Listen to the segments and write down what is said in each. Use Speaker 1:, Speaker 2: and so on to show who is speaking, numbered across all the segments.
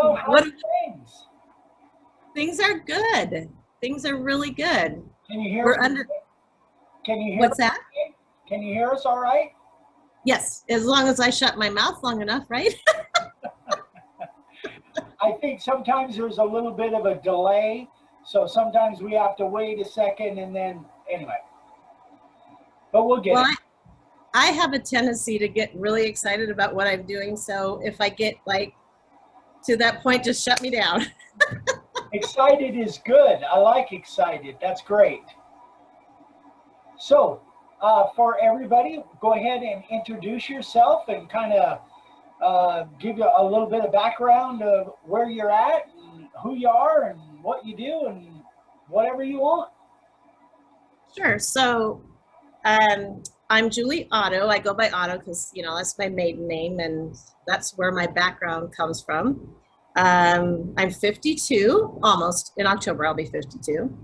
Speaker 1: So how
Speaker 2: What
Speaker 1: are things?
Speaker 2: things are good. Things are really good.
Speaker 1: Can you hear us?
Speaker 2: We're under
Speaker 1: Can you hear us?
Speaker 2: what's that?
Speaker 1: Okay? Can you hear us all right?
Speaker 2: Yes, as long as I shut my mouth long enough, right?
Speaker 1: I think sometimes there's a little bit of a delay, so sometimes we have to wait a second and then anyway. But we'll get
Speaker 2: Well,
Speaker 1: it.
Speaker 2: I have a tendency to get really excited about what I'm doing. So if I get like to that point, just shut me down.
Speaker 1: Excited is good. I like excited. That's great. So, for everybody, go ahead and introduce yourself and kind of give you a little bit of background of where you're at and who you are and what you do and whatever you want.
Speaker 2: Sure. So I'm Julie Otto. I go by Otto because, that's my maiden name and that's where my background comes from. I'm 52, almost. In October, I'll be 52.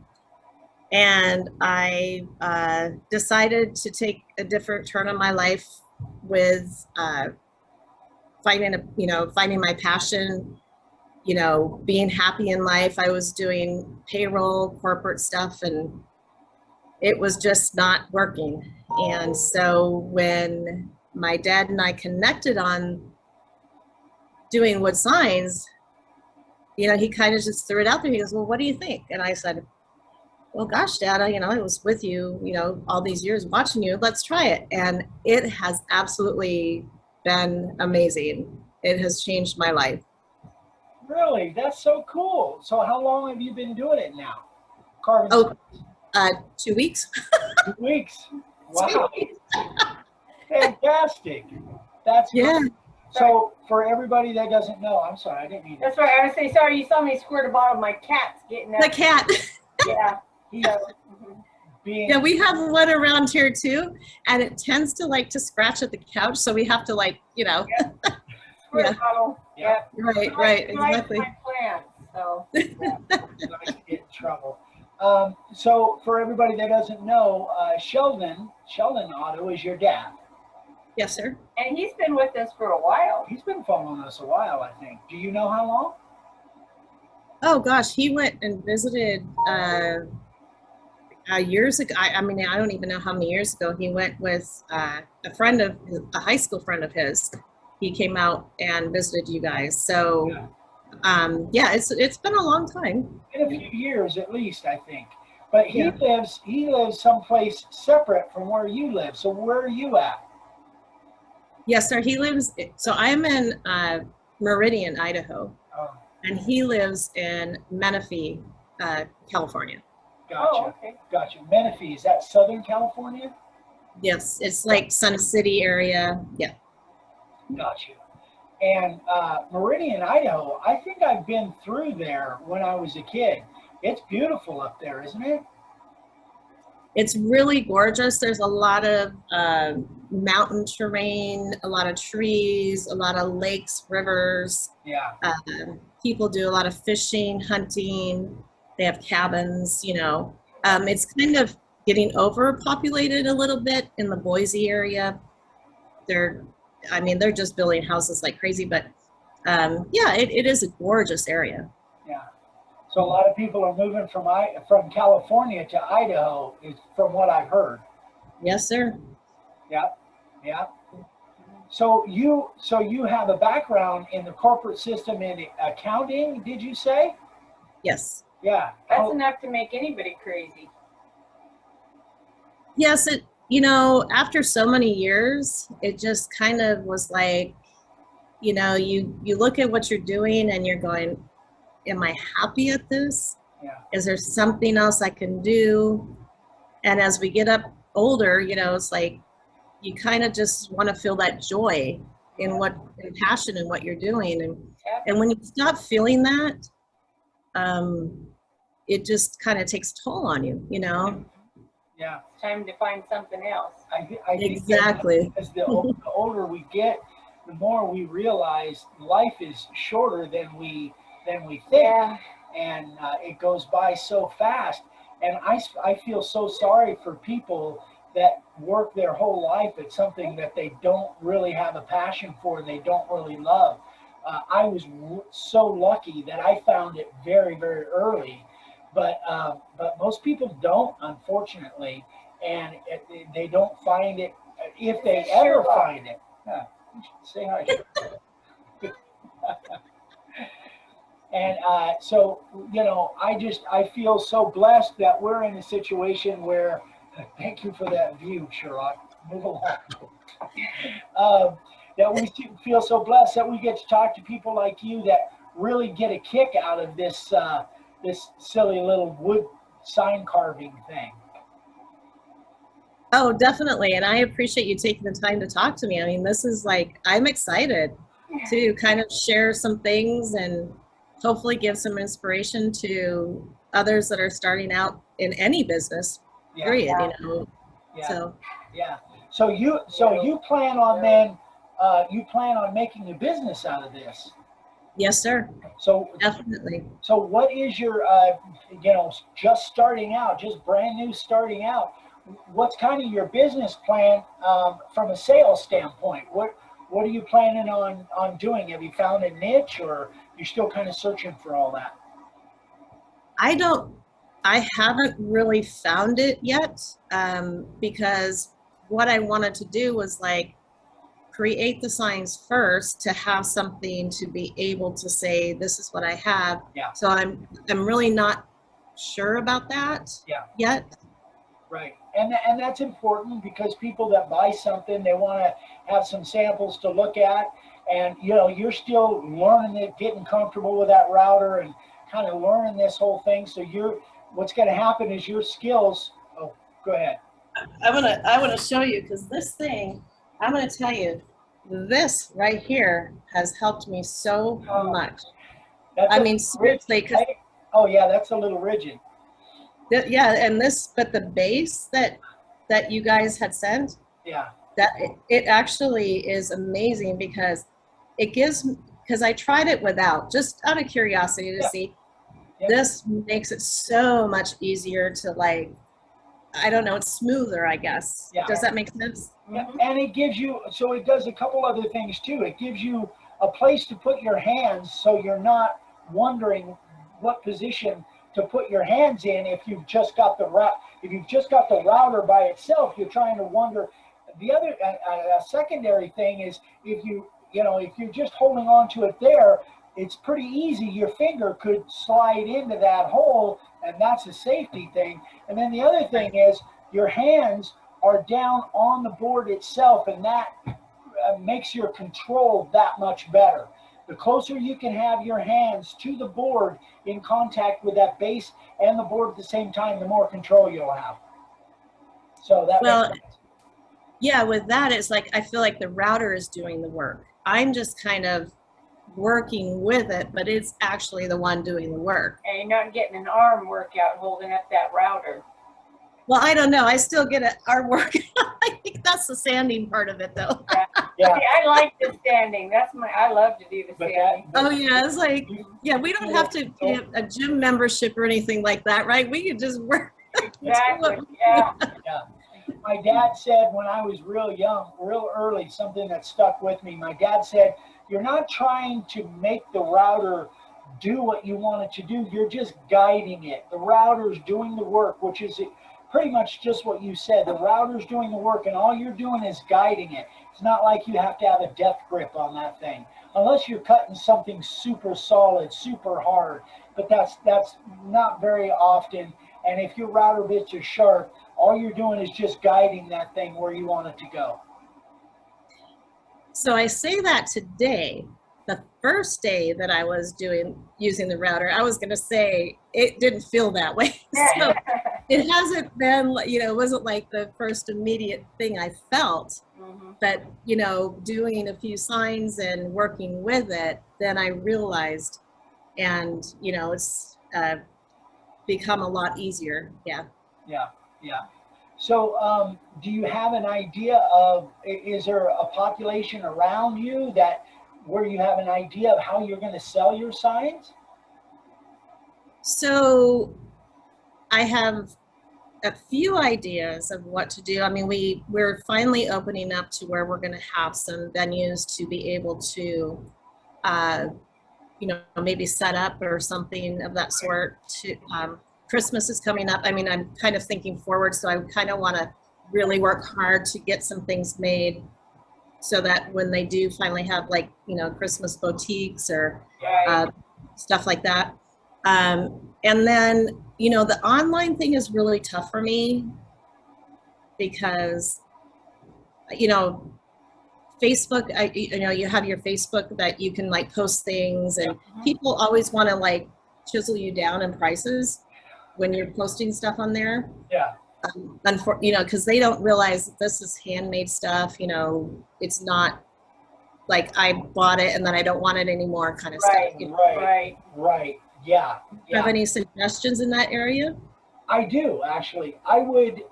Speaker 2: And I decided to take a different turn in my life with finding my passion, being happy in life. I was doing payroll, corporate stuff, and it was just not working. And so when my dad and I connected on doing wood signs, he kind of just threw it out there. He goes, well, what do you think? And I said, well, gosh, Dad, I was with you, all these years watching you. Let's try it. And it has absolutely been amazing. It has changed my life.
Speaker 1: Really? That's so cool. So how long have you been doing it now? Carving
Speaker 2: Oh, 2 weeks.
Speaker 1: 2 weeks. Wow. Fantastic. That's
Speaker 2: Yeah.
Speaker 1: great. So for everybody that doesn't know, I'm sorry, I didn't mean
Speaker 3: That's right. I was saying, sorry, you saw me squirt a bottle. My cat's getting that.
Speaker 2: The cat.
Speaker 3: Yeah.
Speaker 1: being,
Speaker 2: Yeah, we have one around here too, and it tends to like to scratch at the couch, so we have to
Speaker 3: Squirt
Speaker 2: Yeah.
Speaker 3: bottle.
Speaker 1: Yeah.
Speaker 2: Right, exactly.
Speaker 3: My plants, so.
Speaker 1: nice to get in trouble. So for everybody that doesn't know, Sheldon Otto is your dad.
Speaker 2: Yes, sir.
Speaker 3: And he's been with us for a while.
Speaker 1: He's been following us a while, I think. Do you know how long?
Speaker 2: Oh gosh, he went and visited years ago. I don't even know how many years ago. He went with a high school friend of his. He came out and visited you guys. So
Speaker 1: Yeah.
Speaker 2: it's been a long time.
Speaker 1: In a few years at least, I think. But he
Speaker 2: Yeah.
Speaker 1: lives someplace separate from where you live. So where are you at?
Speaker 2: Yes, sir. He lives. So I'm in Meridian, Idaho,
Speaker 1: Oh,
Speaker 2: and he lives in Menifee, California.
Speaker 1: gotcha.
Speaker 3: Oh, okay.
Speaker 1: Gotcha. Menifee, is that Southern California?
Speaker 2: Yes, it's like Sun City area. Yeah.
Speaker 1: Gotcha. And Meridian, Idaho, I think I've been through there when I was a kid. It's beautiful up there, isn't it?
Speaker 2: It's really gorgeous. There's a lot of mountain terrain, a lot of trees, a lot of lakes, rivers.
Speaker 1: Yeah.
Speaker 2: People do a lot of fishing, hunting. They have cabins, It's kind of getting overpopulated a little bit in the Boise area. They're just building houses like crazy, but it is a gorgeous area.
Speaker 1: Yeah. So a lot of people are moving from California to Idaho, is from what I've heard.
Speaker 2: Yes, sir.
Speaker 1: Yeah. Yeah. So you have a background in the corporate system in accounting, did you say?
Speaker 2: Yes.
Speaker 1: Yeah.
Speaker 3: That's enough to make anybody crazy.
Speaker 2: Yes, after so many years, it just kind of was like, you look at what you're doing and you're going, am I happy at this?
Speaker 1: Yeah.
Speaker 2: Is there something else I can do? And as we get up older, it's like you kind of just want to feel that joy and passion in what you're doing. And when you stop feeling that, it just kind of takes toll on you,
Speaker 1: Yeah.
Speaker 3: It's time to find something else.
Speaker 1: I think
Speaker 2: Exactly.
Speaker 1: as the older we get, the more we realize life is shorter than we think.
Speaker 3: Yeah.
Speaker 1: And it goes by so fast. And I feel so sorry for people that work their whole life at something that they don't really have a passion for, they don't really love. I was so lucky that I found it very, very early, but most people don't, unfortunately, and they don't find it if they ever find it. Yeah, you should say hi. And so, you know, I feel so blessed that we're in a situation where, thank you for that view, Sherlock. Move along. That we feel so blessed that we get to talk to people like you that really get a kick out of this this silly little wood sign carving thing.
Speaker 2: Oh, definitely. And I appreciate you taking the time to talk to me. I mean, this is like, I'm excited to kind of share some things and hopefully give some inspiration to others that are starting out in any business, period, you know.
Speaker 1: Yeah.
Speaker 2: So
Speaker 1: yeah. So you plan on then you plan on making a business out of this.
Speaker 2: yes, sir.
Speaker 1: So
Speaker 2: Definitely.
Speaker 1: So what is your you know, just starting out, just brand new starting out, what's kind of your business plan from a sales standpoint? What are you planning on doing? Have you found a niche, or you're still kind of searching for all that?
Speaker 2: I haven't really found it yet, because what I wanted to do was like create the signs first to have something to be able to say, this is what I have.
Speaker 1: Yeah.
Speaker 2: So I'm really not sure about that yet.
Speaker 1: Right. And that's important, because people that buy something, they want to have some samples to look at. And, you know, you're still learning it, getting comfortable with that router and kind of learning this whole thing. So what's going to happen is your skills. Oh, go ahead.
Speaker 2: I want to show you, because this thing, I'm going to tell you, this right here has helped me so much. I mean, seriously, because
Speaker 1: oh yeah, that's a little rigid.
Speaker 2: Yeah, and but the base that you guys had sent,
Speaker 1: yeah,
Speaker 2: that it actually is amazing, because it gives, because I tried it without, just out of curiosity to see. This makes it so much easier to, like, I don't know, it's smoother, I guess.
Speaker 1: Yeah.
Speaker 2: Does that make sense?
Speaker 1: Yeah. And it gives you, so it does a couple other things too. It gives you a place to put your hands, so you're not wondering what position to put your hands in. If you've just got the router by itself, you're trying to wonder. The other secondary thing is, if you're just holding on to it there, it's pretty easy. Your finger could slide into that hole, and that's a safety thing. And then the other thing is, your hands are down on the board itself, and that makes your control that much better. The closer you can have your hands to the board in contact with that base and the board at the same time, the more control you'll have. So that makes sense.
Speaker 2: Yeah, with that, it's like, I feel like the router is doing the work. I'm just kind of working with it, but it's actually the one doing the work.
Speaker 3: And you're not getting an arm workout holding up that router.
Speaker 2: Well, I don't know. I still get our work. I think that's the sanding part of it, though.
Speaker 1: Yeah.
Speaker 3: See, I like the standing. I love to do the standing.
Speaker 2: Oh yeah, it's like, yeah, we don't have to get a gym membership or anything like that, right? We can just work.
Speaker 3: Exactly. Yeah.
Speaker 1: My dad said, when I was real young, real early, something that stuck with me. My dad said, you're not trying to make the router do what you want it to do. You're just guiding it. The router's doing the work, which is pretty much just what you said. The router's doing the work, and all you're doing is guiding it. It's not like you have to have a death grip on that thing, unless you're cutting something super solid, super hard. But that's not very often. And if your router bits are sharp, all you're doing is just guiding that thing where you want it to go.
Speaker 2: So I say that today. The first day that I was using the router, I was going to say it didn't feel that way. So it hasn't been, it wasn't like the first immediate thing I felt. Mm-hmm. But, doing a few signs and working with it, then I realized, and, it's become a lot easier. Yeah.
Speaker 1: Yeah. Yeah. So do you have an idea of, is there a population around you where you have an idea of how you're going to sell your signs?
Speaker 2: So I have a few ideas of what to do. I mean, we're finally opening up to where we're going to have some venues to be able to maybe set up or something of that sort. To Christmas is coming up. I mean, I'm kind of thinking forward, so I kind of want to really work hard to get some things made so that when they do finally have like, Christmas boutiques or stuff like that. And then, the online thing is really tough for me because, Facebook, you have your Facebook that you can like post things, and people always want to like chisel you down in prices when you're posting stuff on there.
Speaker 1: Yeah.
Speaker 2: Because they don't realize that this is handmade stuff. It's not like I bought it and then I don't want it anymore kind of stuff.
Speaker 1: Right. Yeah.
Speaker 2: Do you have any suggestions in that area?
Speaker 1: I do, actually. I would,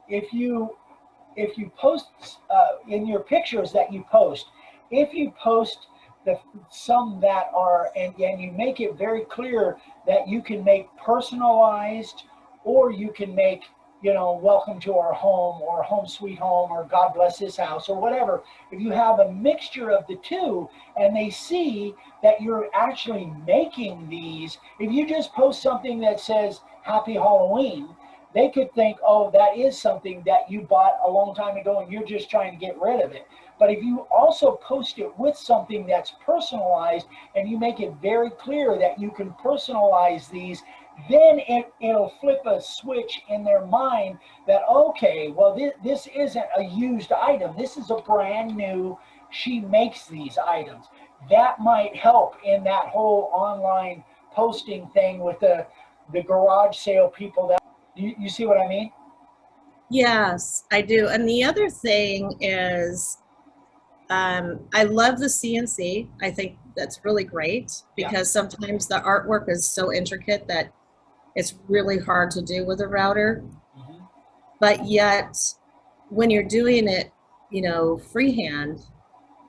Speaker 1: if you post in your pictures that you post, if you post some that are, and you make it very clear that you can make personalized, or you can make, welcome to our home, or home sweet home, or God bless this house, or whatever. If you have a mixture of the two and they see that you're actually making these, if you just post something that says Happy Halloween, they could think, oh, that is something that you bought a long time ago and you're just trying to get rid of it. But if you also post it with something that's personalized and you make it very clear that you can personalize these, then it'll flip a switch in their mind that, okay, well, this isn't a used item. This is a brand new, she makes these items. That might help in that whole online posting thing with the garage sale people. That you see what I mean?
Speaker 2: Yes, I do. And the other thing is, I love the CNC. I think that's really great because sometimes the artwork is so intricate that it's really hard to do with a router. But yet, when you're doing it, freehand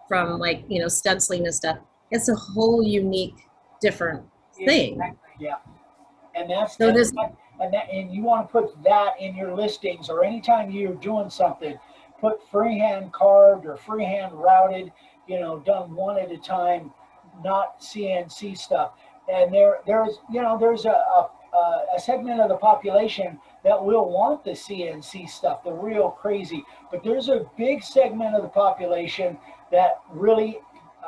Speaker 2: from like, stenciling and stuff, it's a whole unique, different thing.
Speaker 1: Yeah. And that's
Speaker 2: so
Speaker 1: and you want to put that in your listings, or anytime you're doing something, put freehand carved or freehand routed, done one at a time, not CNC stuff. And there's a segment of the population that will want the CNC stuff, the real crazy. But there's a big segment of the population that really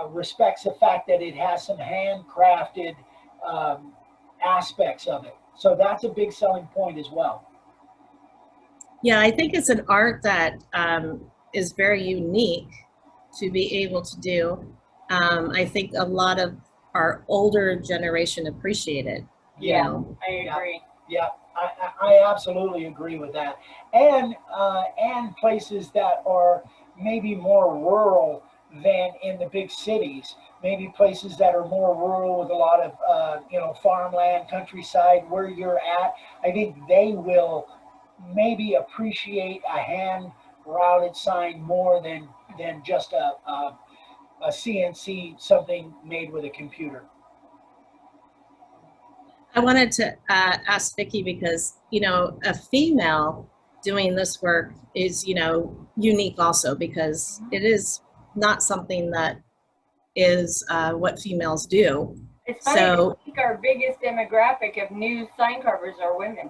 Speaker 1: respects the fact that it has some handcrafted aspects of it. So that's a big selling point as well.
Speaker 2: Yeah, I think it's an art that is very unique to be able to do. I think a lot of our older generation appreciate it.
Speaker 3: I agree.
Speaker 1: Yeah, I absolutely agree with that. And places that are maybe more rural than in the big cities. Maybe places that are more rural with a lot of farmland, countryside, where you're at. I think they will maybe appreciate a hand routed sign more than just a CNC, something made with a computer.
Speaker 2: I wanted to ask Vicki because, a female doing this work is, unique also because it is not something that is what females do.
Speaker 3: It's funny, I think our biggest demographic of new sign carvers are women.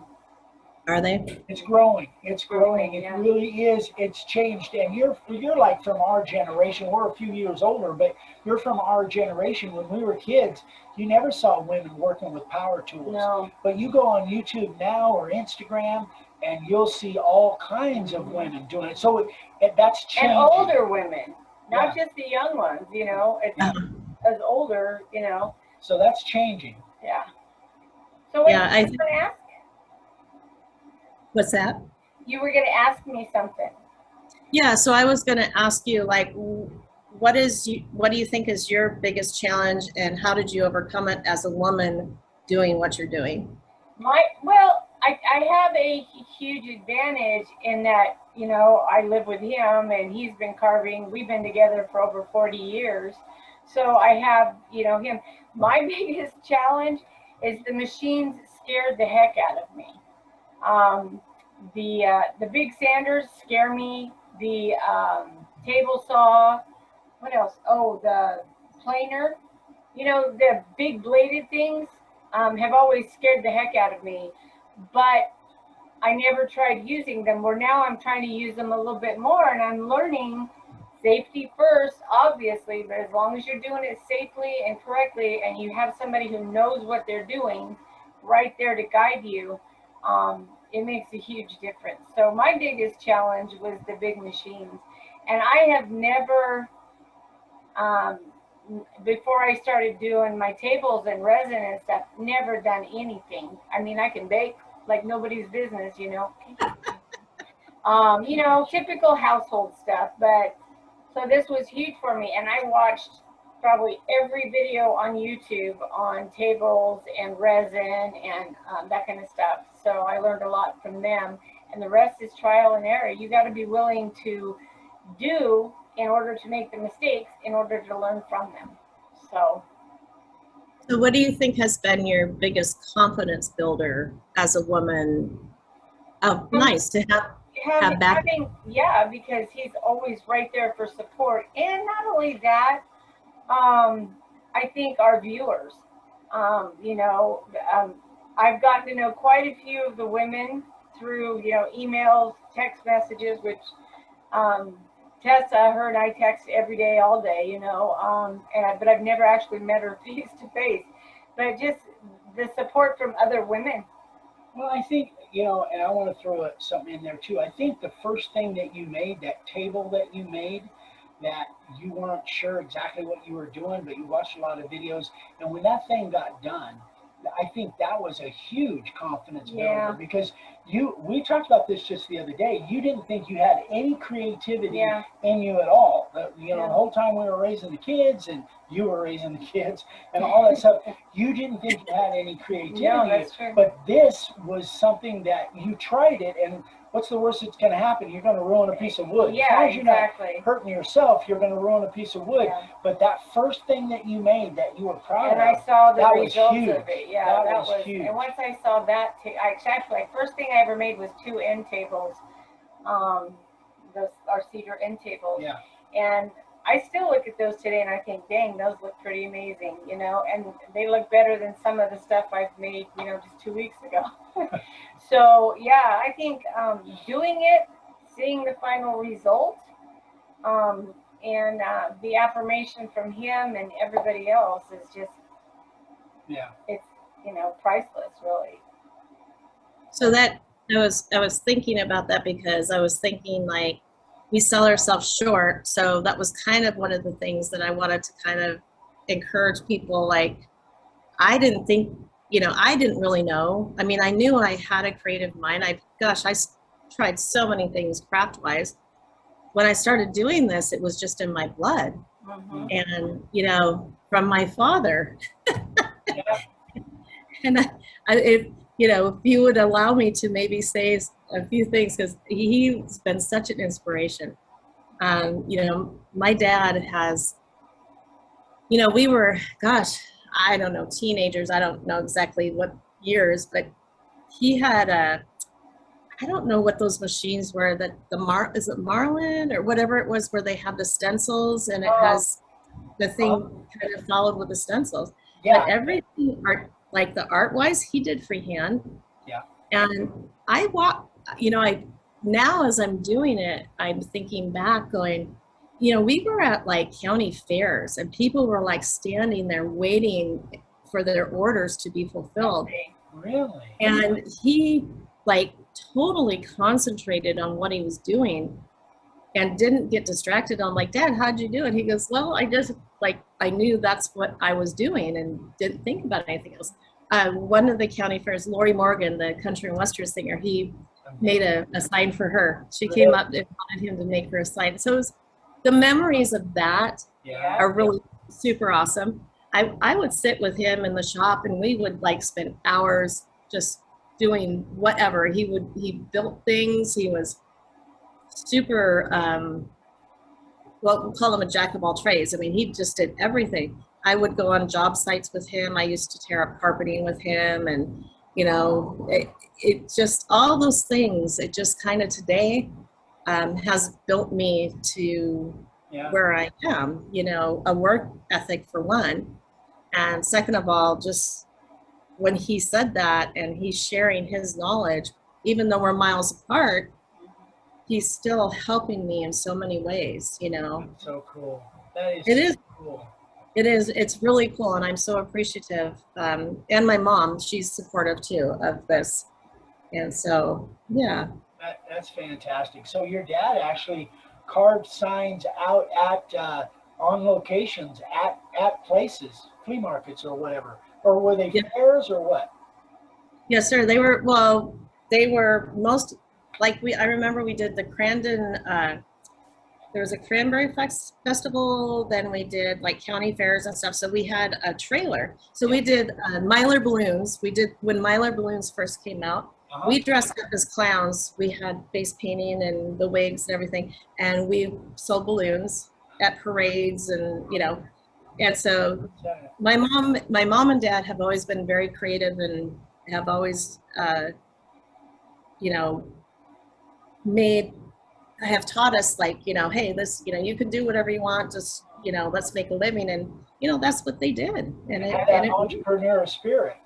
Speaker 2: Are they?
Speaker 1: It's growing. It's growing. It really is. It's changed. And you're like from our generation. We're a few years older, but you're from our generation. When we were kids, you never saw women working with power tools.
Speaker 3: No.
Speaker 1: But you go on YouTube now or Instagram, and you'll see all kinds of women doing it. So that's changing.
Speaker 3: And older women, not just the young ones. It's as older.
Speaker 1: So that's changing.
Speaker 3: Yeah. So what are you going to ask?
Speaker 2: What's that?
Speaker 3: You were going to ask me something.
Speaker 2: Yeah, so I was going to ask you, like, what do you think is your biggest challenge, and how did you overcome it as a woman doing what you're doing?
Speaker 3: I have a huge advantage in that, I live with him and he's been carving. We've been together for over 40 years. So I have, him. My biggest challenge is the machines scared the heck out of me. The big sanders scare me. The table saw. What else? Oh, planer. You know, the big bladed things have always scared the heck out of me, but I never tried using them, where now I'm trying to use them a little bit more, and I'm learning safety first, obviously, but as long as you're doing it safely and correctly, and you have somebody who knows what they're doing right there to guide you, it makes a huge difference. So my biggest challenge was the big machines. And I have never, before I started doing my tables and resin and stuff, never done anything. I mean, I can bake like nobody's business, you know. You know, typical household stuff. But so this was huge for me, and I watched probably every video on YouTube on tables and resin and that kind of stuff. So I learned a lot from them, and the rest is trial and error. You got to be willing to do in order to make the mistakes, in order to learn from them. So
Speaker 2: what do you think has been your biggest confidence builder as a woman? Oh, nice to have back.
Speaker 3: Yeah, because he's always right there for support. And not only that, I think our viewers, you know, I've gotten to know quite a few of the women through, you know, emails, text messages, which Tessa, her and I text every day, all day, you know, but I've never actually met her face to face. But just the support from other women.
Speaker 1: Well, I think, you know, and I want to throw something in there too. I think the first thing that you made, that table that you made, that you weren't sure exactly what you were doing, but you watched a lot of videos, and when that thing got done, I think that was a huge confidence builder, because we talked about this just the other day. You didn't think you had any creativity in you at all. You know, the whole time we were raising the kids and you were raising the kids and all that stuff, you didn't think you had any creativity.
Speaker 3: No, that's true.
Speaker 1: But this was something that you tried it, and what's the worst that's going to happen? You're going to ruin a piece of wood.
Speaker 3: Yeah,
Speaker 1: as long as you're
Speaker 3: exactly.
Speaker 1: not hurting yourself, you're going to ruin a piece of wood.
Speaker 3: Yeah.
Speaker 1: But that first thing that you made that you were proud
Speaker 3: and
Speaker 1: of,
Speaker 3: I saw the
Speaker 1: that
Speaker 3: results
Speaker 1: was huge.
Speaker 3: of it. Yeah, that was
Speaker 1: huge.
Speaker 3: And once I saw that, actually, first thing I ever made was 2 end tables, our cedar end tables.
Speaker 1: Yeah.
Speaker 3: And I still look at those today and I think, dang, those look pretty amazing, you know, and they look better than some of the stuff I've made, you know, just 2 weeks ago. So, yeah, I think doing it, seeing the final result, and the affirmation from him and everybody else is just, it's, you know, priceless, really.
Speaker 2: So that I was thinking about that, because I was thinking, like, we sell ourselves short. So that was kind of one of the things that I wanted to kind of encourage people. Like, I didn't think, you know, I didn't really know. I mean, I knew I had a creative mind. I tried so many things craft wise. When I started doing this, it was just in my blood.
Speaker 3: Mm-hmm.
Speaker 2: And, you know, from my father. And if you know, if you would allow me to maybe say a few things, because he's been such an inspiration. You know, my dad has, you know, we were, gosh, I don't know, teenagers. I don't know exactly what years, but he had I don't know what those machines were, that is it Marlin or whatever it was, where they have the stencils and it has the thing kind of followed with the stencils.
Speaker 1: Yeah.
Speaker 2: But everything like the art wise, he did freehand.
Speaker 1: Yeah.
Speaker 2: And you know, now as I'm doing it, I'm thinking back going, you know, we were at like county fairs and people were like standing there waiting for their orders to be fulfilled.
Speaker 1: Really?
Speaker 2: And he like totally concentrated on what he was doing and didn't get distracted. I'm like, Dad, how'd you do it? He goes, well, I just I knew that's what I was doing and didn't think about anything else. One of the county fairs, Lori Morgan, the country and western singer, he made a sign for her. She came up and wanted him to make her a sign. So the memories of that are really super awesome. I would sit with him in the shop and we would like spend hours just doing whatever. He built things. He was super, well, we'll call him a jack of all trades. I mean, he just did everything. I would go on job sites with him. I used to tear up carpeting with him, and you know, it just, all those things, it just kind of today has built me to
Speaker 1: Yeah.
Speaker 2: where I am, you know, a work ethic for one. And second of all, just when he said that and he's sharing his knowledge, even though we're miles apart, he's still helping me in so many ways, you know.
Speaker 1: That's so cool. That is
Speaker 2: It is,
Speaker 1: so cool.
Speaker 2: it is, it's really cool. And I'm so appreciative. And my mom, she's supportive too of this. And so, yeah.
Speaker 1: That's fantastic. So your dad actually carved signs out at on locations at places, flea markets or whatever, or were they
Speaker 2: Yeah.
Speaker 1: fairs or what?
Speaker 2: Yes, sir. They were, well, they were most, like I remember we did the Crandon, there was a Cranberry Festival, then we did like county fairs and stuff. So we had a trailer. So we did Mylar balloons. We did, when Mylar balloons first came out, we dressed up as clowns. We had face painting and the wigs and everything. And we sold balloons at parades and, you know, and so my mom and dad have always been very creative and have always, you know, have taught us like, you know, hey, this, you know, you can do whatever you want, just, you know, let's make a living. And, you know, that's what they did. And
Speaker 1: that entrepreneurial spirit.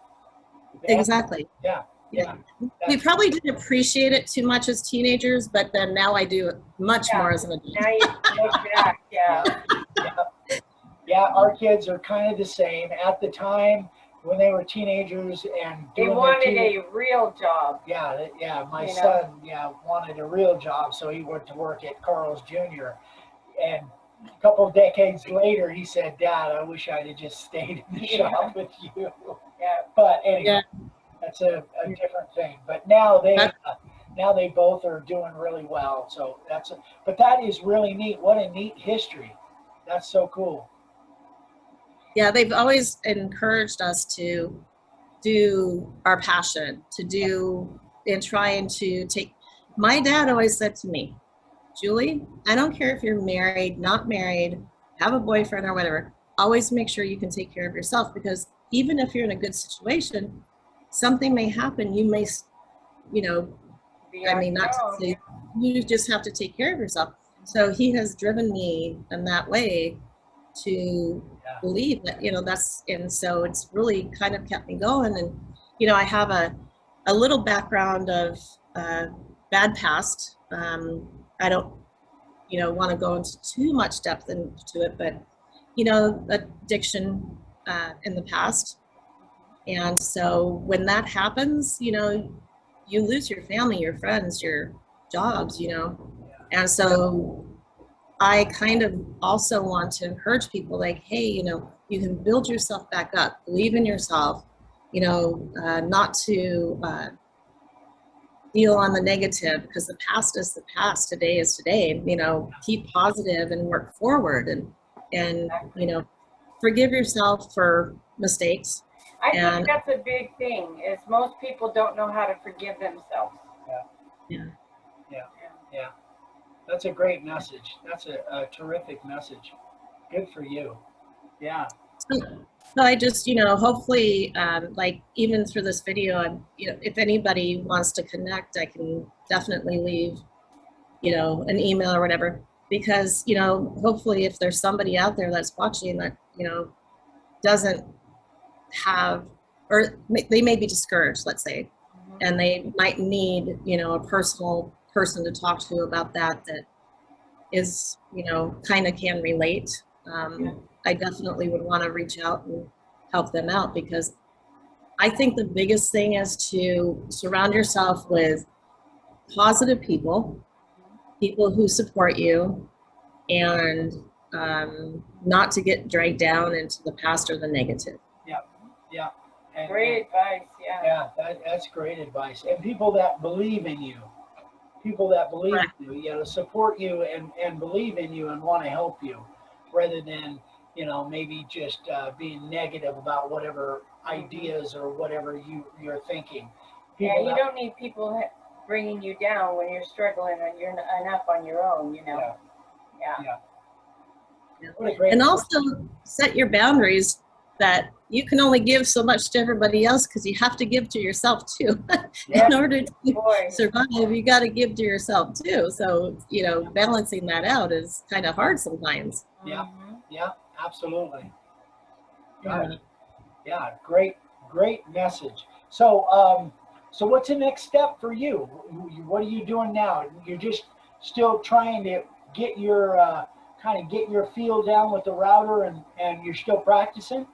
Speaker 2: Exactly.
Speaker 1: Yeah. Yeah.
Speaker 2: We probably didn't appreciate it too much as teenagers, but then now I do it much more as an adult.
Speaker 3: Now you look back,
Speaker 1: Yeah, our kids are kind of the same. At the time when they were teenagers and
Speaker 3: they wanted a real job.
Speaker 1: Yeah. My son, wanted a real job, so he went to work at Carl's Jr. And a couple of decades later, he said, "Dad, I wish I'd have just stayed in the shop with you."
Speaker 3: Yeah.
Speaker 1: But anyway, that's a different thing. But now they both are doing really well. So but that is really neat. What a neat history. That's so cool.
Speaker 2: Yeah, they've always encouraged us to do our passion, to do and trying to take. My dad always said to me, Julie, I don't care if you're married, not married, have a boyfriend or whatever, always make sure you can take care of yourself, because even if you're in a good situation, something may happen. You may, you know, I mean, not to say, you just have to take care of yourself. So he has driven me in that way to believe that, you know, that's, and so it's really kind of kept me going. And, you know, I have a little background of bad past. I don't, you know, want to go into too much depth into it, but, you know, addiction in the past. And so when that happens, you know, you lose your family, your friends, your jobs, you know. And so I kind of also want to encourage people like, hey, you know, you can build yourself back up, believe in yourself, you know, not to deal on the negative, because the past is the past, today is today, you know, keep positive and work forward and, you know, forgive yourself for mistakes.
Speaker 3: I think that's a big thing, is most people don't know how to forgive themselves.
Speaker 2: Yeah.
Speaker 1: That's a great message. That's a terrific message. Good for you. Yeah.
Speaker 2: So I just, you know, hopefully, like even through this video, you know, if anybody wants to connect, I can definitely leave, you know, an email or whatever, because, you know, hopefully if there's somebody out there that's watching that, you know, doesn't have, or they may be discouraged, let's say, and they might need, you know, a personal person to talk to about that is, you know, kind of can relate. I definitely would want to reach out and help them out, because I think the biggest thing is to surround yourself with positive people who support you, and not to get dragged down into the past or the negative.
Speaker 1: Yeah. And,
Speaker 3: great advice.
Speaker 1: Yeah, that's great advice. And people that believe in you. People that believe in you, you know, support you and believe in you and want to help you, rather than, you know, maybe just being negative about whatever ideas or whatever you're thinking.
Speaker 3: People you don't need people bringing you down when you're struggling and you're enough on your own, you know. Yeah.
Speaker 1: What a great
Speaker 2: and also set your boundaries, that you can only give so much to everybody else because you have to give to yourself too. In order to survive, you got to give to yourself too. So, you know, balancing that out is kind of hard sometimes.
Speaker 1: Yeah, yeah, absolutely.
Speaker 2: Yeah.
Speaker 1: Yeah, great message. So, so what's the next step for you? What are you doing now? You're just still trying to get your kind of get your feel down with the router, and you're still practicing?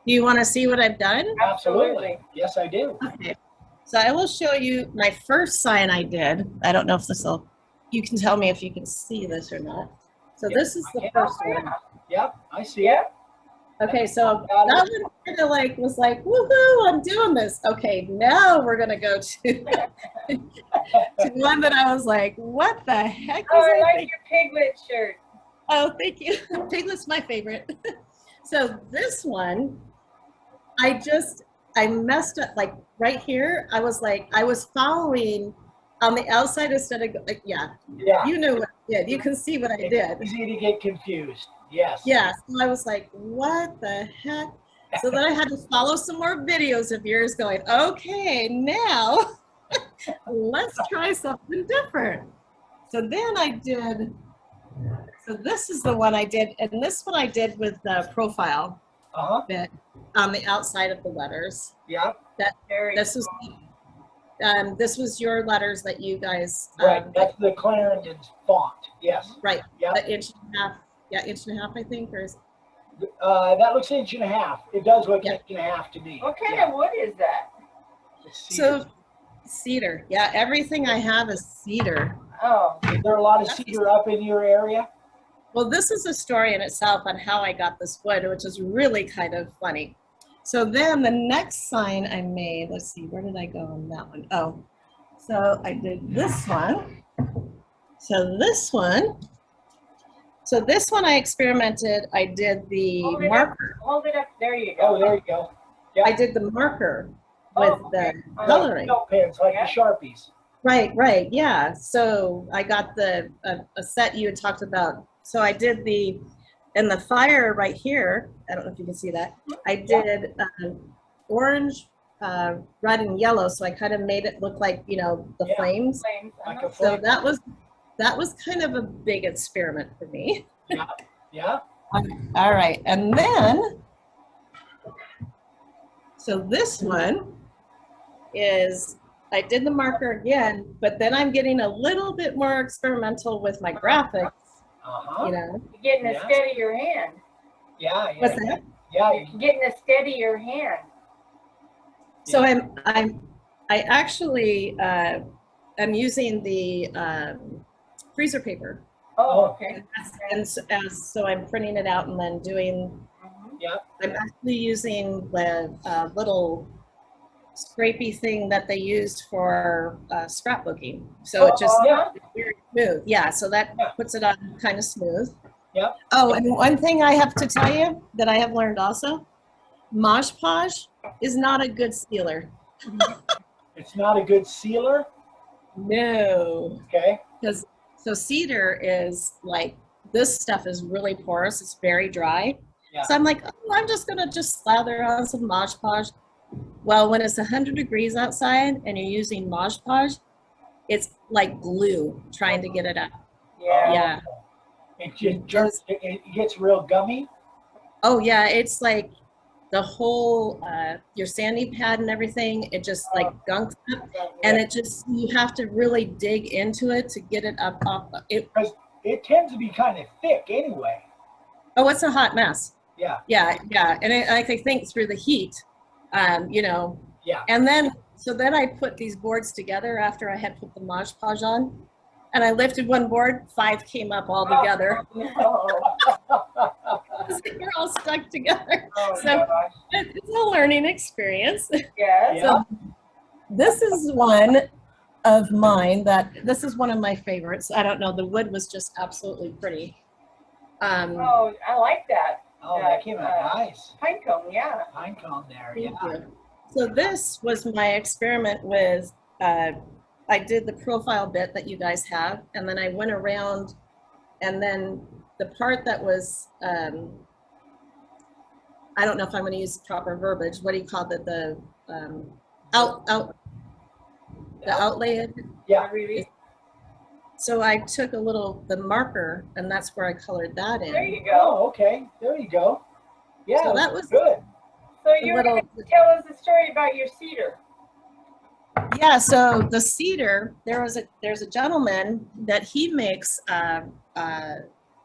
Speaker 2: Do you want to see what I've done?
Speaker 1: Absolutely. Yes, I do.
Speaker 2: Okay. So I will show you my first sign I did. I don't know if this will, you can tell me if you can see this or not. So this is the first one.
Speaker 1: Yep, I see it.
Speaker 2: Okay, so that one kind of like was like, woohoo, I'm doing this. Okay, now we're gonna go to, to one that I was like, what the heck is
Speaker 3: I like your piglet shirt.
Speaker 2: Oh, thank you. Piglet's my favorite. So this one, I messed up, like right here. I was like, I was following on the outside instead of, yeah, you know what I did. You can see what I did.
Speaker 1: It's easy to get confused. Yes.
Speaker 2: Yeah, so I was like, what the heck? So then I had to follow some more videos of yours going, okay, now let's try something different. So then I did, so this is the one I did, and this one I did with the profile bit on the outside of the letters.
Speaker 1: Yeah.
Speaker 2: This was your letters that you guys.
Speaker 1: Right, that's the Clarendon's font, yes.
Speaker 2: Right,
Speaker 1: yeah.
Speaker 2: An inch and a half, yeah, inch and a half, I think, or is
Speaker 1: that looks inch and a half. It does look inch and a half to me.
Speaker 3: What kind of wood is that?
Speaker 2: So, cedar. Yeah, everything I have is cedar.
Speaker 3: Oh.
Speaker 1: Is there a lot of cedar up in your area?
Speaker 2: Well, this is a story in itself on how I got this wood, which is really kind of funny. So then the next sign I made, let's see, where did I go on that one? Oh, so I did this one. So this one I experimented. I did the marker.
Speaker 3: Hold it up. There you go.
Speaker 1: Oh, there you go.
Speaker 2: Yeah. I did the marker with the coloring.
Speaker 1: Note pens, like the Sharpies.
Speaker 2: Right, yeah. So I got the a set you had talked about. So I did the, and the fire right here, I don't know if you can see that. I did orange, red, and yellow. So I kind of made it look like, you know, the flames.
Speaker 1: Like a
Speaker 2: flame. So that was kind of a big experiment for me.
Speaker 1: Yeah.
Speaker 2: All right, and then, so this one is, I did the marker again, but then I'm getting a little bit more experimental with my graphics. You know,
Speaker 3: you're getting a steadier hand.
Speaker 1: Yeah.
Speaker 2: What's that?
Speaker 1: Yeah,
Speaker 3: you're getting a steadier hand.
Speaker 2: So I actually I'm using the freezer paper.
Speaker 3: Oh, okay.
Speaker 2: And so I'm printing it out and then doing. I'm actually using the little scrapey thing that they used for scrapbooking. So it just very smooth. Yeah, so that puts it on kind of smooth.
Speaker 1: Yep.
Speaker 2: Oh, and one thing I have to tell you that I have learned also, Mod Podge is not a good sealer.
Speaker 1: It's not a good sealer?
Speaker 2: No.
Speaker 1: Okay.
Speaker 2: Because so cedar is like, this stuff is really porous. It's very dry. Yeah. So I'm like, oh, I'm just gonna slather on some Mod Podge. Well, when it's 100 degrees outside and you're using Mod Podge, it's like glue trying to get it out.
Speaker 3: Yeah.
Speaker 1: It gets real gummy.
Speaker 2: Oh yeah, it's like the whole your sanding pad and everything. It just like gunks up, and it just, you have to really dig into it to get it up off.
Speaker 1: Because it tends to be kind of thick anyway.
Speaker 2: Oh, it's a hot mess.
Speaker 1: Yeah,
Speaker 2: and I think through the heat. You know, and then, so then I put these boards together after I had put the Mod Podge on, and I lifted one board, 5 came up all together. They're all stuck together. So it's a learning experience.
Speaker 3: Yeah.
Speaker 2: So this is one of mine this is one of my favorites. I don't know, the wood was just absolutely pretty.
Speaker 3: Oh, I like that.
Speaker 1: Oh, that came out nice.
Speaker 3: Pine cone, yeah.
Speaker 1: Pine cone there,
Speaker 2: Thank you. So this was my experiment with, I did the profile bit that you guys have, and then I went around, and then the part that was I don't know if I'm going to use the proper verbiage. What do you call it? The outlay.
Speaker 1: Yeah.
Speaker 3: Really?
Speaker 2: So I took the marker, and that's where I colored that in.
Speaker 3: There you go.
Speaker 1: Oh, okay. There you go. Yeah,
Speaker 2: So that was
Speaker 1: good.
Speaker 3: So you're going to tell us a story about your cedar.
Speaker 2: Yeah, so the cedar, there's a gentleman that he makes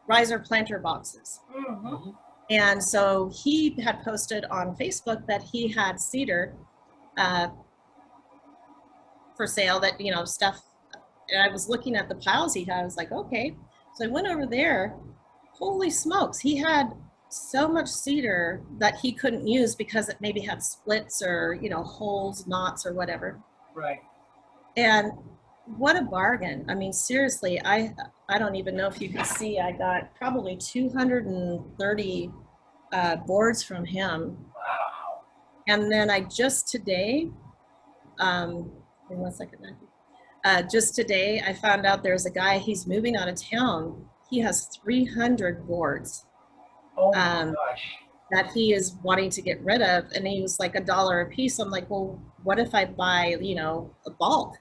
Speaker 2: riser planter boxes.
Speaker 3: Mm-hmm.
Speaker 2: And so he had posted on Facebook that he had cedar for sale, that, you know, stuff. And I was looking at the piles he had. I was like, okay. So I went over there. Holy smokes, he had so much cedar that he couldn't use because it maybe had splits or, you know, holes, knots or whatever.
Speaker 1: Right.
Speaker 2: And what a bargain. I mean, seriously, I don't even know if you can see, I got probably 230 boards from him.
Speaker 1: Wow.
Speaker 2: And then I just today, in 1 second, just today, I found out there's a guy, he's moving out of town. He has 300 boards.
Speaker 1: Oh my gosh.
Speaker 2: That he is wanting to get rid of, and he was like $1 a piece. I'm like, well, what if I buy, you know, a bulk?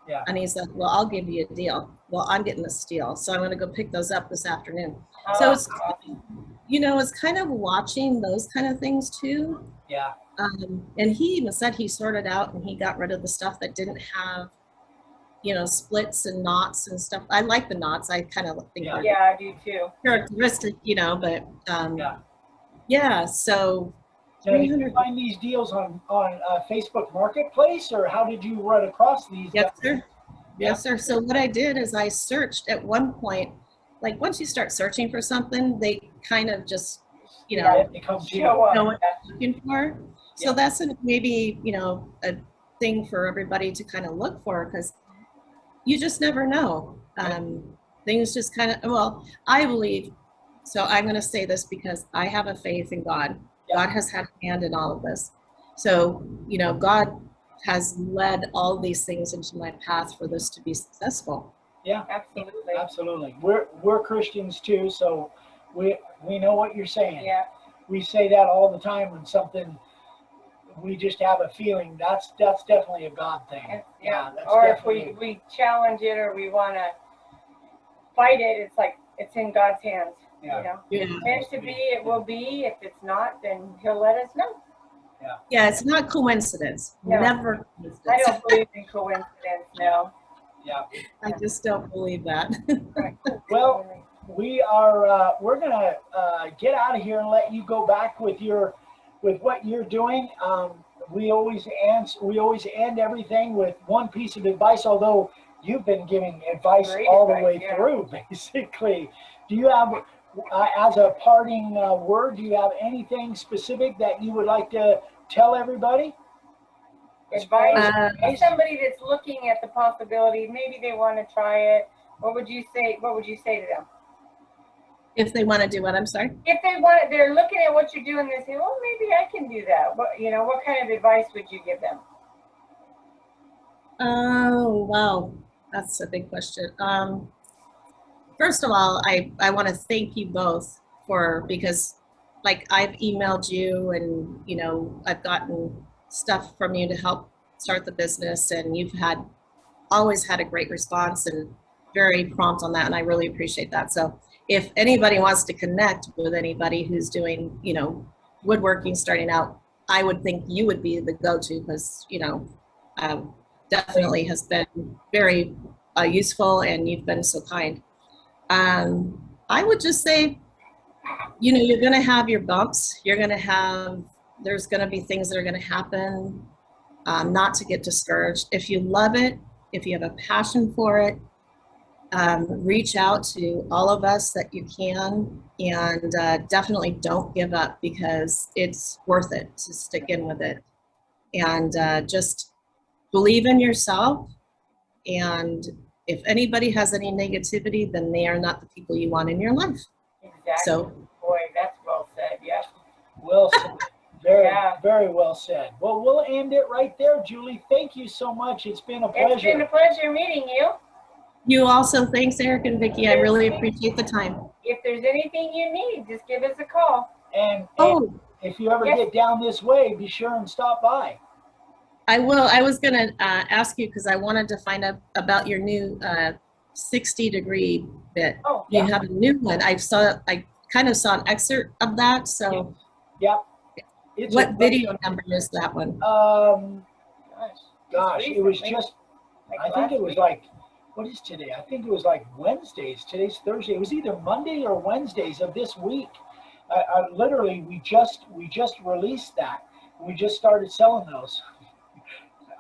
Speaker 1: Yeah.
Speaker 2: And he's like, well, I'll give you a deal. Well, I'm getting this deal, so I'm going to go pick those up this afternoon. So it's, you know, it's kind of watching those kind of things too.
Speaker 1: Yeah.
Speaker 2: And he even said he sorted out and he got rid of the stuff that didn't have, you know, splits and knots and stuff. I like the knots. I kind of think
Speaker 1: Yeah.
Speaker 3: Yeah, I do too.
Speaker 2: characteristic, you know, but
Speaker 1: Yeah.
Speaker 2: yeah, so
Speaker 1: Now, did you find these deals on Facebook Marketplace, or how did you run across these?
Speaker 2: yes, sir. Yes, sir. So what I did is I searched at one point, like once you start searching for something, they kind of just, you know,
Speaker 1: Yeah, they come to you.
Speaker 3: Show up.
Speaker 2: know what you're looking for. So
Speaker 1: Yeah.
Speaker 2: that's maybe, you know, a thing for everybody to kind of look for, because you just never know. Things just kind of, well, I believe, so I'm going to say this because I have a faith in God.
Speaker 1: Yeah.
Speaker 2: God has had a hand in all of this. So, you know, God has led all these things into my path for this to be successful.
Speaker 1: Yeah,
Speaker 3: Absolutely.
Speaker 1: absolutely. We're Christians too, so we know what you're saying.
Speaker 3: Yeah.
Speaker 1: We say that all the time when something, we just have a feeling that's definitely a God thing.
Speaker 3: Yeah.
Speaker 1: That's
Speaker 3: Or if
Speaker 1: definitely,
Speaker 3: we challenge it or we want to fight it, it's like it's in God's hands.
Speaker 1: Yeah.
Speaker 3: You know,
Speaker 2: Yeah.
Speaker 3: meant to be, it will be. If it's not, then He'll let us know.
Speaker 2: Yeah, it's not coincidence.
Speaker 3: No.
Speaker 2: Never
Speaker 3: I
Speaker 2: coincidence.
Speaker 3: don't believe in coincidence. No.
Speaker 1: yeah.
Speaker 2: I just don't believe that.
Speaker 1: Well, we're gonna get out of here and let you go back with what you're doing. We always end everything with one piece of advice, although you've been giving advice
Speaker 3: Great
Speaker 1: all the
Speaker 3: advice,
Speaker 1: way
Speaker 3: yeah.
Speaker 1: through, basically. Do you have, as a parting word, do you have anything specific that you would like to tell everybody?
Speaker 3: Advice. If somebody that's looking at the possibility, maybe they want to try it. What would you say? What would you say to them?
Speaker 2: If they want to do what? I'm sorry?
Speaker 3: If they want, they're looking at what you're doing. They say, "Well, maybe I can do that." What what kind of advice would you give them?
Speaker 2: Oh, wow. That's a big question. First of all, I want to thank you both because like I've emailed you and, you know, I've gotten stuff from you to help start the business, and you've always had a great response and very prompt on that. And I really appreciate that. So if anybody wants to connect with anybody who's doing, you know, woodworking, starting out, I would think you would be the go-to, because, you know, definitely has been very useful, and you've been so kind. I would just say, you know, you're going to have your bumps. There's going to be things that are going to happen, not to get discouraged. If you love it, if you have a passion for it, reach out to all of us that you can, and definitely don't give up, because it's worth it to stick in with it. And just believe in yourself, and if anybody has any negativity, then they are not the people you want in your life.
Speaker 3: Exactly.
Speaker 2: So,
Speaker 3: boy, that's well said. Yeah.
Speaker 1: Well said. Very,
Speaker 3: Yeah.
Speaker 1: very well said. Well, we'll end it right there, Julie. Thank you so much. It's been a pleasure.
Speaker 3: It's been a pleasure meeting you.
Speaker 2: you also, thanks, Eric and Vicki. I really appreciate the time.
Speaker 3: If there's anything you need, just give us a call.
Speaker 1: And
Speaker 2: Oh,
Speaker 1: if you ever
Speaker 3: Yes.
Speaker 1: get down this way, be sure and stop by.
Speaker 2: I will. I was going to ask you because I wanted to find out about your new 60-degree bit.
Speaker 3: Oh,
Speaker 2: You
Speaker 3: yeah.
Speaker 2: have a new one. I kind of saw an excerpt of that. So
Speaker 1: Yep. It's
Speaker 2: what video number is that one?
Speaker 1: Gosh, it was
Speaker 3: recently.
Speaker 1: just,
Speaker 3: Like
Speaker 1: I think
Speaker 3: last
Speaker 1: it was
Speaker 3: week.
Speaker 1: like, what is today? I think it was like Wednesdays. Today's Thursday. It was either Monday or Wednesdays of this week. I literally, we just released that. We just started selling those.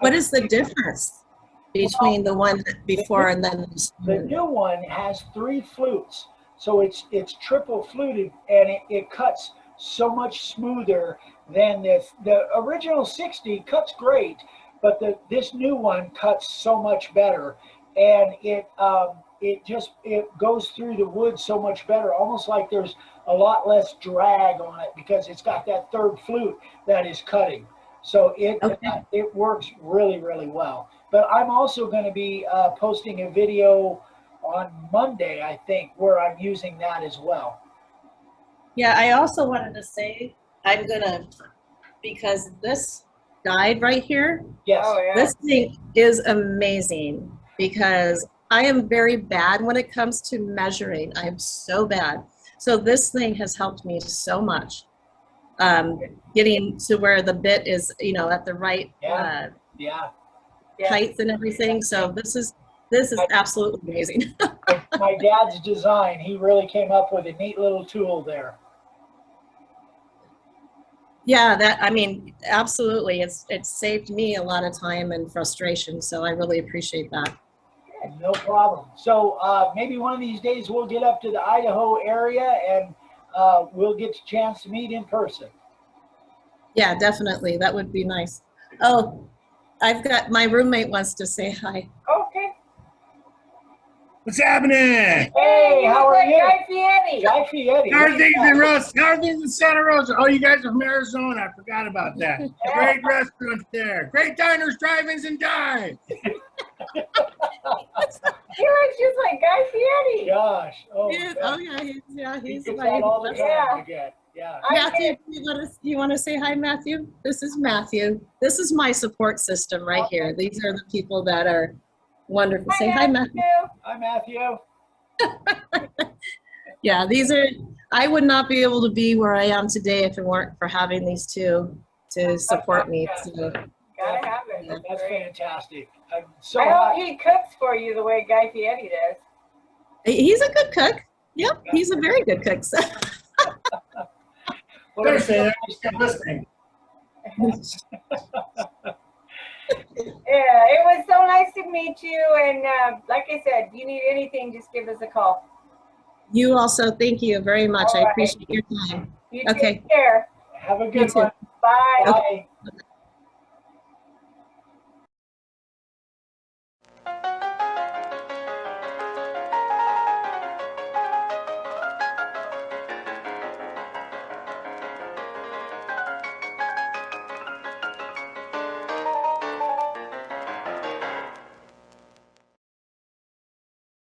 Speaker 2: What is the difference between the one before and then this
Speaker 1: The
Speaker 2: new?
Speaker 1: new one has 3 flutes, so it's triple fluted, and it cuts so much smoother than this. The original 60 cuts great, but this new one cuts so much better, and it goes through the wood so much better, almost like there's a lot less drag on it because it's got that 3rd flute that is cutting. So it works really, really well. But I'm also going to be posting a video on Monday, I think, where I'm using that as well.
Speaker 2: Yeah, I also wanted to say because this guide right here,
Speaker 1: Yes.
Speaker 3: Oh, yeah.
Speaker 2: this thing is amazing because I am very bad when it comes to measuring. I am so bad. So this thing has helped me so much. Getting to where the bit is, at the right
Speaker 1: Yeah.
Speaker 2: height and everything. So this is absolutely amazing.
Speaker 1: My dad's design, he really came up with a neat little tool there.
Speaker 2: Yeah, absolutely. It's saved me a lot of time and frustration. So I really appreciate that.
Speaker 1: No problem. So maybe one of these days we'll get up to the Idaho area and we'll get a chance to meet in person.
Speaker 2: Yeah, definitely. That would be nice. Oh, I've got my roommate wants to say hi.
Speaker 3: Okay.
Speaker 4: What's happening?
Speaker 1: Hey, how are you?
Speaker 3: Guy Fieri.
Speaker 1: Guy Fieri.
Speaker 4: How are things in How are things in Santa Rosa? Oh, you guys are from Arizona. I forgot about that. Great restaurants there. Great diners, drive-ins, and dives.
Speaker 3: He was just like Guy Fieri.
Speaker 1: Gosh. Oh,
Speaker 2: He's
Speaker 1: he gets
Speaker 2: my
Speaker 1: that all the time
Speaker 3: Yeah.
Speaker 1: again. Yeah.
Speaker 2: Matthew, you want to say hi, Matthew? This is Matthew. This is my support system right here. These are the people that are wonderful. Say hi, Matthew.
Speaker 1: Hi, Matthew.
Speaker 2: Yeah, I would not be able to be where I am today if it weren't for having these two to support me. So,
Speaker 3: Gotta have it.
Speaker 1: That's
Speaker 3: great.
Speaker 1: fantastic. I'm so
Speaker 3: I hope
Speaker 1: happy.
Speaker 3: he cooks for you the way Guy Fieri does.
Speaker 2: he's a good cook. Yep, he's a very good cook. So.
Speaker 1: Well,
Speaker 4: Better
Speaker 1: it's
Speaker 4: say
Speaker 1: so
Speaker 4: that.
Speaker 1: nice to
Speaker 4: I'm listening.
Speaker 3: Yeah, it was so nice to meet you. And like I said, if you need anything, just give us a call.
Speaker 2: You also, thank you very much.
Speaker 3: All
Speaker 2: I
Speaker 3: right.
Speaker 2: appreciate your time.
Speaker 3: You
Speaker 2: Okay.
Speaker 3: take care.
Speaker 1: have a
Speaker 2: You
Speaker 1: good
Speaker 2: too.
Speaker 1: one.
Speaker 3: Bye.
Speaker 1: Bye.